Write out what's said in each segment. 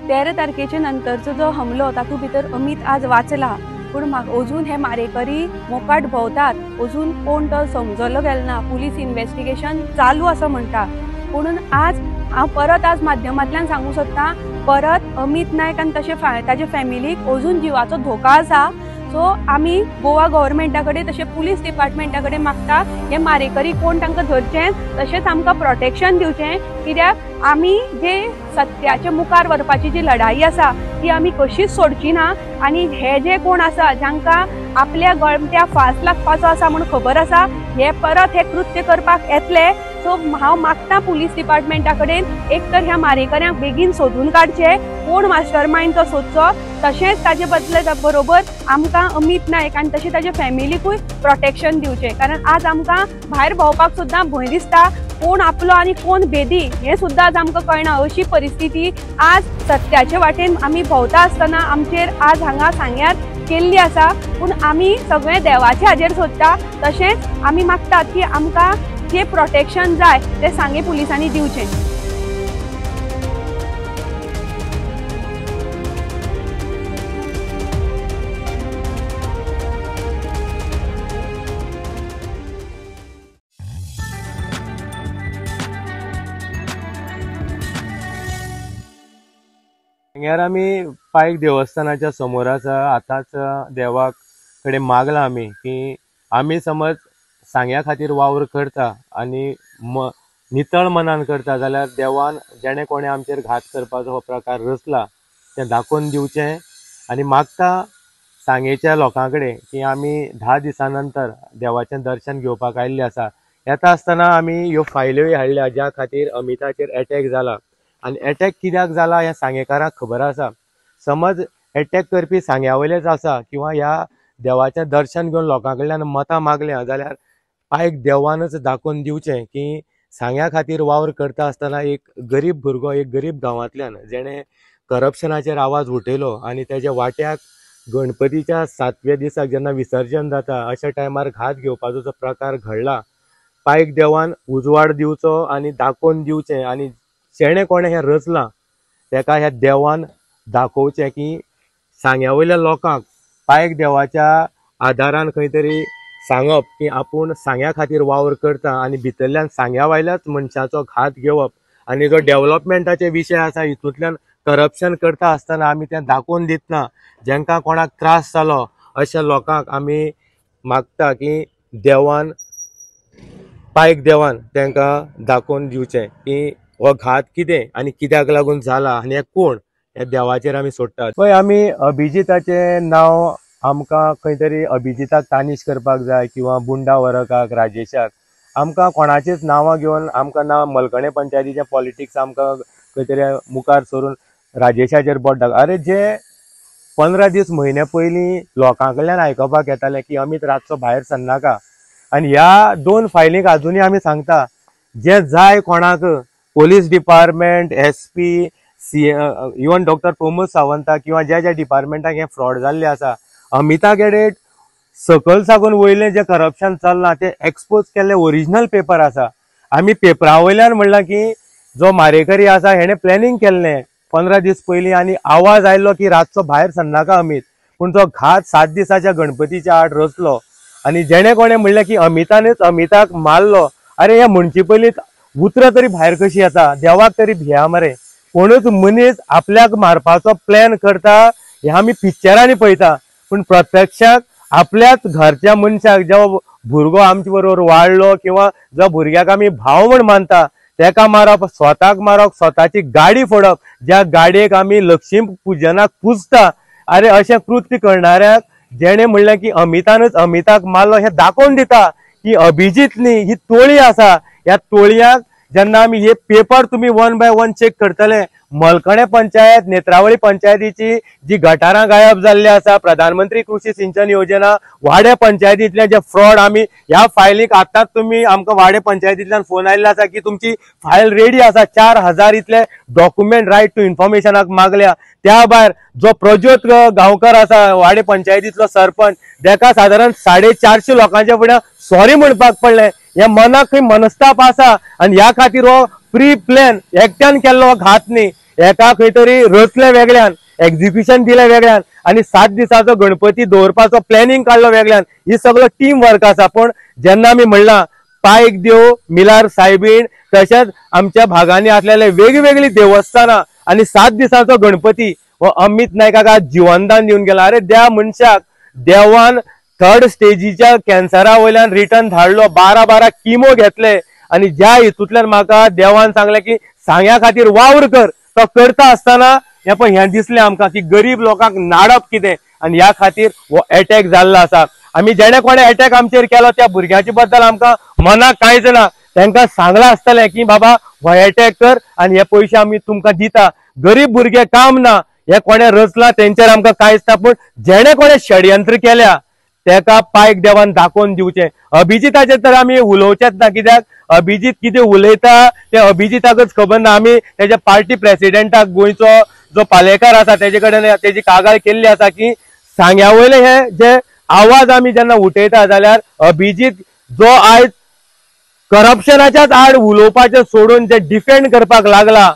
13 तारखेच्या नंतरचो जो हमलो तातूंत भितर अमित आज वाचला, पण अजून हे मारेकरी मोकाट भोंवतात, अजून कोण तो समजलो गेलो ना। पुलीस इन्व्हेस्टिगेशन चालू असं म्हणटा, म्हणून आज हांव परत आज माध्यमांतल्यान सांगू सोदता, परत अमित नायक आनी तशें ताजे फॅमिलीक अजून जिवाचो धोका आसा। सो आमी गोवा गव्हर्मेंटा कडेन तशें पुलीस डिपार्टमेंटा कडेन मागता हे मारेकरी कोण तांकां धरचें, तशेंच आमकां प्रोटेक्शन दिवचें, कित्याक आमी जे सत्याचे मुखार व्हरपाची जी लढाई आसा ती आमी कशीच सोडची ना। आनी हे जे कोण आसा जांकां आपल्या गळमत्या फास लागपाचो आसा म्हूण खबर आसा, हे परत हे कृत्य करपाक येतले। सो हांव मागता पुलीस डिपार्टमेंटा कडेन एक तर ह्या मारेकऱ्यांक बेगीन सोदून काडचे, कोण मास्टर माइंड तो सोदचो, तशेंच ताजे बदले बरोबर आमकां अमित नायक आनी तशें ताजे फॅमिलीकूय प्रोटेक्शन दिवचें, कारण आज आमकां भायर भोंवपाक सुद्दां भंय दिसता, कोण आपलो आनी कोण बेदी हें सुद्दां आज आमकां कळना। अशी परिस्थिती आज सत्याचे वाटेन आमी भोंवता आसतना आमचेर आज हांगा सांग्यार केल्ली आसा, पूण आमी सगळे देवाचे हाजेर सोदता। तशेंच आमी मागतात की आमकां जे प्रोटेक्शन जाय ते सांगे पुलिसांनी दिवचें। हांगार आमी पायक देवस्थानाच्या समोर आसा। आतांच देवा कडेन मागला आमी की आमी समज सांग्या खातीर वावर करता आनी नितळ मनान करता जाल्यार देवान जेणे कोणे आमचेर घात करपाचो हो प्रकार रचला तें दाखोवन दिवचें। आनी मागता सांगेच्या लोकां कडेन की आमी 10 दिसां नंतर देवाचें दर्शन घेवपाक आयिल्ले आसा। येता आसतना आमी ह्यो फायल्योय हाडल्या ज्या खातीर अमिताचेर अटॅक जाला, आनी अटॅक कित्याक जाला ह्या सांगेकारांक खबर आसा। समज अटॅक करपी सांग्या वयलेच आसा किंवा ह्या देवाचें दर्शन घेवन लोकां कडल्यान मतां मागल्या जाल्यार पायक देवानच दाखोवन दिवचें की सांग्या खातीर वावर करता आसतना एक गरीब भुरगो एक गरीब गांवांतल्यान जेणे करप्शनाचेर आवाज उठयलो आनी तेज्या वाट्याक गणपतीच्या 7व्या दिसाक जेन्ना विसर्जन जाता अशा टायमार घात घेवपाचो जो प्रकार घडला, पायक देवान उजवाड दिवचो आनी दाखोवन दिवचें। आनी जेणे कोणे हें रचलां तेका ह्या देवान दाखोवचें की सांग्या वयल्या लोकांक पायक देवाच्या आदारान खंय तरी सांगप की आपूण सांग्या खातीर वावर करता आनी भितरल्यान सांग्या वायल्याच मनशाचो घात घेवप। आनी जो डेव्हलपमेंटाचे विशय आसा हितूंतल्यान करप्शन करता आसतना आमी तें दाखोवन दितना जेंकां कोणाक त्रास जालो अशा लोकांक आमी मागता की देवान पायक देवान तांकां दाखोवन दिवचें की हो घात कितें आनी कित्याक लागून जाला आनी हे कोण, हे देवाचेर आमी सोडटात। पळय आमी अभिजिताचें नांव आमकां खंय तरी अभिजिताक तानीश करपाक जाय किंवा बुंडा वरकाक राजेशाक आमकां कोणाचेच नांवां घेवन आमकां ना मलकणे पंचायतीचें पॉलिटिक्स आमकां खंय तरी मुखार सरून राजेशाचेर बोट दाखय। अरे जे 15 दीस म्हयने पयलीं लोकां कडल्यान आयकपाक येतालें की अमित रातचो भायर सरनाका, आनी ह्या 2 फायलींक आजुनी आमी सांगता जे जाय कोणाक police department SP even doctor Pramod सावंताक किंवा ज्या ज्या डिपार्टमेंटाक हे फ्रॉड जाल्ले आसा अमिता कडेन सकल साकून वयलें जे करप्शन चल्लां तें एक्सपोज केल्ले ओरिजिनल पेपर आसा। आमी पेपरा वयल्यान म्हणलां की जो मारेकरी आसा हेणे प्लॅनिंग केल्लें 15 दीस पयलीं आनी आवाज आयलो की रातचो भायर सरनाका अमित, पूण तो घात 7 दिसाच्या गणपतीच्या आड रचलो आनी जेणे कोणे म्हणलें की अमितानूच अमिताक मारलो। अरे ह्या म्हणचे पयलीं उतरां तरी भायर कशी येता, देवाक तरी भिया मरे। कोणूच मनीस आपल्याक मारपाचो प्लॅन करता हे आमी पिक्चरांनी पळयता, पूण प्रत्यक्षाक आपल्याच घरच्या मनशाक जो भुरगो आमचे बरोबर वाडलो किंवा जो भुरग्याक आमी भाव म्हण मानता तेका मारप, स्वताक मारप, स्वताची गाडी फोडप, ज्या गाडयेक आमी लक्ष्मी पुजनाक पुजता। अरे अशें कृत्य करणाऱ्याक जेणे म्हणलें की अमितानूच अमिताक मारलो हे दाखोवन दिता की अभिजीत न्ही ही तोळी आसा। ह्या तोळयाक जेन्ना आमी हे पेपर तुमी 1 बाय 1 चेक करतले, मलकणे पंचायत नेत्रावळी पंचायतीची जी गटारां गायब जाल्ली आसा, प्रधानमंत्री कृषी सिंचन योजना, वाडे पंचायतींतले जे फ्रॉड आमी ह्या फायलीक आतांच तुमी आमकां वाडे पंचायतींतल्यान फोन आयल्लो आसा की तुमची फायल रेडी आसा, 4000 इतले डॉक्युमेंट रायट टू इन्फॉर्मेशनाक मागल्या। त्या भायर जो प्रज्योत गांवकर आसा वाडे पंचायतींतलो सरपंच तेका सादारण 450 लोकांच्या फुड्यान सॉरी म्हणपाक पडलें। ह्या मनाक खंय मनस्ताप आसा आनी ह्या खातीर हो प्री प्लॅन एकट्यान केल्लो घात न्ही, एका खंय तरी रचले वेगळ्यान, एक्झिक्युशन दिले वेगळ्यान आणि 7 दिसाचो गणपती दवरपाचो प्लॅनिंग काढलो वेगळ्यान. ही सगळो टीम वर्क आसा. पण जेन्ना आमी म्हणला पायक देव, मिलार सायबीण, तशेंच आमच्या भागांनी असलेले वेगवेगळी देवस्थानां आणि 7 दिसाचो गणपती हो अमित नायकाक आज जीवनदान दिवन गेला. अरे त्या मनशाक देवान 3rd स्टेजीच्या कॅन्सरा वयल्यान रिटर्न धाडलो, 12 किमो घेतले आणि ज्या हितूंतल्यान म्हाका देवान सांगले की सांग्या खातीर वावर कर. तो करता आसतना हें दिसलें आमकां की गरीब लोकांक नाडप कितें आणि ह्या खातीर हो अटॅक जाल्लो आसा. आमी जेणे कोणे अटॅक आमचेर केलो त्या भुरग्याचे बद्दल आमकां मनाक कांयच ना. तांकां सांगलां आसतलें की बाबा हो अटॅक कर आणि हे पयशे आमी तुमकां दिता. गरीब भुरगे काम ना, हे कोणे रचला तेंचेर आमकां कांयच ना. पूण जेणे कोणे षडयंत्र केल्या तेका पायक देवान दाखोवन दिवचें. अभिजिताचेर तर आमी उलोवचेच ना, कित्याक अभिजीत कितें उलयता ते अभिजिताकच खबर ना. आमी तेजे पार्टी प्रेसिडेंटाक गोंयचो जो पालेकार आसा तेजे कडेन तेजी कागाळ केल्ली आसा की सांग्या वयले हे जे आवाज आमी जेन्ना उठयता जाल्यार अभिजीत जो आयज करप्शनाच्याच आड उलोवपाचें सोडून जे डिफेंड करपाक लागला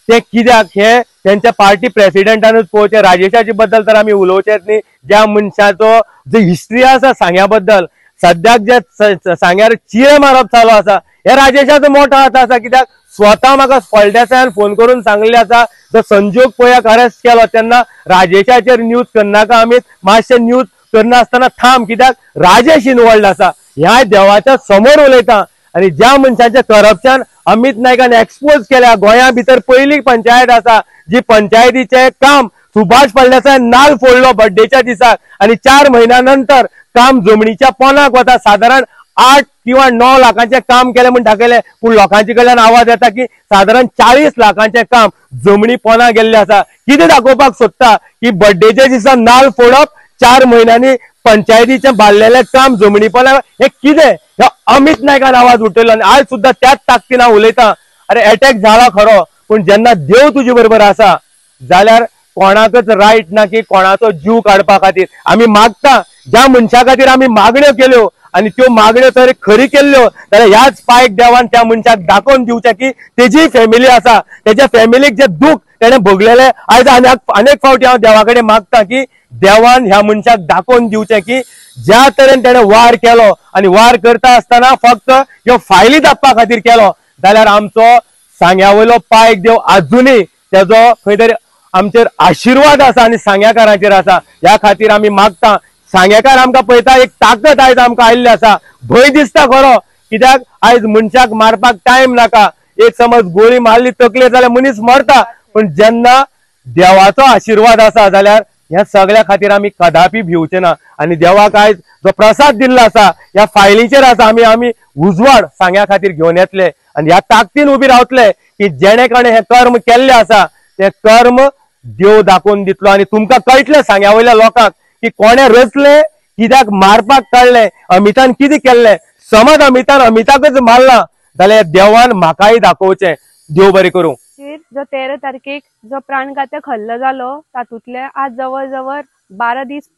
ते कित्याक हे त्यांच्या पार्टी प्रेसिडेंटानूच पळोवचें. राजेशाची बद्दल तर आमी उलोवचेच न्ही. ज्या मनशाचो जो हिस्ट्री आसा सांग्या बद्दल, सद्याक जे सांग्यार चिरे मारप चालू आसा हे राजेशाचो मोठो हात आसा. कित्याक स्वता म्हाका फळदेसायान फोन करून सांगले आसा जो संजोग पोयाक अरेस्ट केलो तेन्ना राजेशाचेर न्यूज करनाका, आमी मातशें न्यूज करनासतना थांब, कित्याक राजेश इनवॉल्ड आसा. ह्या देवाच्या समोर उलयता. आणि ज्या मनशाचें करप्शन अमित नायकान एक्सपोज केल्या, गोंया भितर पहिली पंचायत आसा जी पंचायतीचे काम सुभाष फळदेसायान नाल फोडलो बर्थडेच्या दिसाक आणि 4 महिन्यानंतर काम जमनीच्या पोनाक वता. साधारण 8 किंवा 9 लाखांचे काम केले म्हूण दाखयले. पूण लोकांचे कडल्यान आवाज येता की साधारण 40 लाखांचे काम जमनी पोना गेल्ले आसा. कितें दाखोवपाक सोदता की बर्थडेच्या दिसा नाल फोडप, 4 महिन्यांनी पंचायतीचे बांदलेले काम जमनी पोना, हे कितें? हे अमित नायकान आवाज उठयलो आणि आज सुद्धा त्याच ताकदीन हांव उलयता. अरे अटॅक जाला खरो, पण जेन्ना देव तुजे बरोबर आसा जाल्यार कोणाकच रायट ना की कोणाचो जीव काडपा खातीर. आमी मागता ज्या मनशा खातीर आमी मागण्यो केल्यो आणि त्यो मागण्यो तर खरी केल्ल्यो जाल्यार ह्याच पायक देवान त्या मनशाक दाखोवन दिवचें की तेजी फॅमिली आसा, तेज्या फॅमिलीक जे दूख तेणे भोगलेले आयज अनेक फावटी हांव देवा कडेन मागता की देवान ह्या मनशाक दाखोवन दिवचें की ज्या तरेन तेणे वार केलो आणि वार करता आसतना फक्त ह्यो फायली दापपा खातीर केलो जाल्यार आमचो सांग्या वयलो पायक देव अजूनय तेजो खंय तरी आमचेर आशिर्वाद आसा आणि सांग्याकारांचेर आसा. ह्या खातीर आमी मागता. सांग्याकार आमकां पळयता एक ताकद आयज आमकां आयिल्ली आसा. भंय दिसता खरो, कित्याक आयज मनशाक मारपाक टायम नाका. एक समज गोळी मारली तकलेर जाल्यार मनीस मरता, पण जेन्ना देवाचो आशिर्वाद आसा जाल्यार ह्या सगळ्या खातीर आमी कदापि भिवचे ना. आणि देवाक आयज जो प्रसाद दिल्लो आसा ह्या फायलीचेर आसा आमी उजवाड सांग्या खातीर घेवन येतले आणि ह्या ताकदीन उबी रावतले की जेणे कोणे हे कर्म केल्ले आसा ते कर्म देव दाखोवन दितलो. आणि तुमकां कळटलें सांग्या वयल्या लोकांक की कोणे रचले, कित्याक मारपाक काडले, अमितान कितें केल्लें. समज अमितान अमिताकच मारला जाल्यार देवान म्हाकाय दाखोवचें. देव बरें करूं. जो 13 तारखेक जो प्राणघातक हल्लो जालो तातूंतले आज जवळ जवळ 12 दीस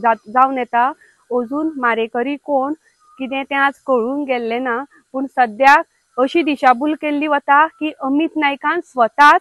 जावन येता. अजून मारेकरी कोण कितें तें आज कळून गेल्लें ना. पूण सद्याक अशी दिशाभूल केल्ली वता की अमित नायकान स्वताच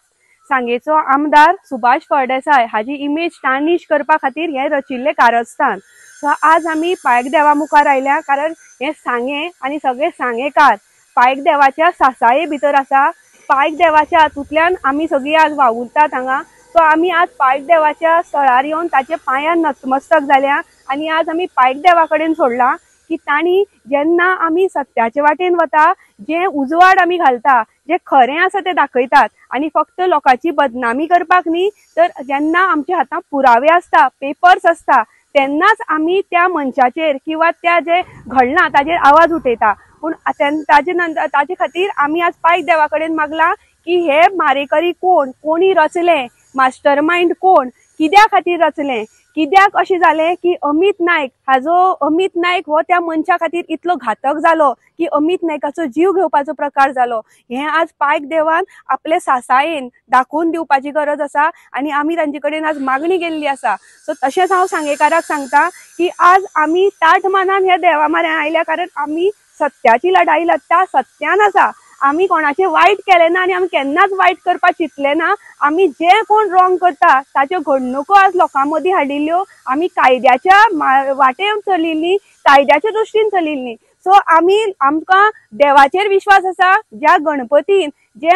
सांगेचो आमदार सुभाष फळदेसाय हाजी इमेज टार्निश करपा खातीर हे रचिल्ले कारस्थान. सो आज आमी पायक देवा मुखार आयल्या कारण हे सांगे आनी सगळे सांगेकार पायक देवाच्या सासाये भितर आसा. पायक देवाच्या हातूंतल्यान आमी सगळीं आज वावुरतात हांगा. सो आमी आज पायक देवाच्या स्थळार येवन ताचे पांयान नतमस्तक जाल्या आणि आज आमी पायक देवा कडेन सोडला की तांणी जेन्ना आमी सत्याचे वाटेन वता, जे उजवाड आमी घालता, जे खरें आसा ते दाखयतात आणि फक्त लोकांची बदनामी करपाक न्ही तर जेन्ना आमच्या हातांत पुरावे आसता, पेपर्स आसता तेन्नाच आमी त्या मनशाचेर किंवा त्या जे घडलां ताजेर आवाज उठयता. पूण ताजे खातीर आमी आज पायक देवा कडेन मागला की हे मारेकरी कोण, कोणी रचले, मास्टर माइंड कोण, कित्या खातीर रचले, कित्याक अशें जालें की अमित नायक हो त्या मनशा खातीर इतलो घातक जालो की अमित नायकाचो जीव घेवपाचो प्रकार जालो. हे आज पायक देवान आपले सासायेन दाखोवन दिवपाची गरज आसा आणि आमी तांचे कडेन आज मागणी केल्ली आसा. सो तशेंच हांव सांगेकाराक सांगता की आज आमी ताठ मानान ह्या देवा म्हऱ्यान आयल्या कारण आमी सत्याची लढाई लढता, सत्यान आसा आमी कोणाचे वायट केले ना आनी आमी केन्नाच वायट करपाक चिंतले ना। आमी जे कोण रॉंग करता ताच्यो घडणुको आज लोकां मदीं हाडिल्ल्यो, आमी कायद्याच्या वाटेन चलिल्लीं, कायद्याच्या दृश्टीन चलिल्लीं। सो आमकां देवाचेर विश्वास आसा, ज्या गणपतीन जे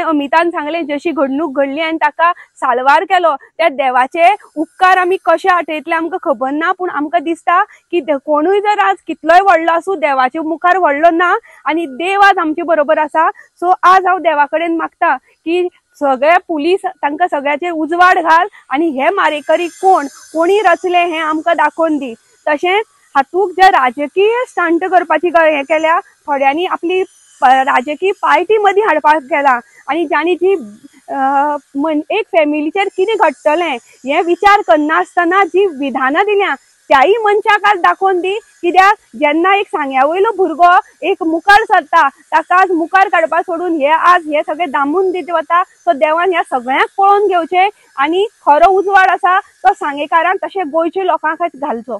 अमितान सांगले जशी घडणूक घडली आनी ताका साल्वार केलो, त्या देवाचे उपकार आमी कशे आटयतले आमकां खबर ना, पूण आमकां दिसता की कोणूय जर आज कितलोय व्हडलो आसूं देवाचे मुखार व्हडलो ना आनी देव आज आमचे बरोबर आसा। सो आज हांव देवा कडेन मागता की सगळे पुलीस तांकां सगळ्याचेर उजवाड घाल आनी हे मारेकरी कोणी रचले हे आमकां दाखोवन दी। तशेंच हातूंत जे राजकीय स्टंट करपाची हे केल्या, थोड्यांनी आपली राजकीय पार्टी मदीं हाडपाक केला आनी जाणी जी एक फॅमिलीचेर कितें घडटलें हे विचार करनासतना जी विधानां दिल्या त्याही मनशाक आज दाखोवन दी। कित्याक जेन्ना एक सांग्या वयलो भुरगो एक मुखार सरता ताका आज मुखार काडपाक सोडून हे सगळे दामून दीत वता। सो देवान ह्या सगळ्यांक पळोवन घेवचें आनी खरो उजवाड आसा तो सांगेकारांक तशें गोंयच्या लोकांक घालचो।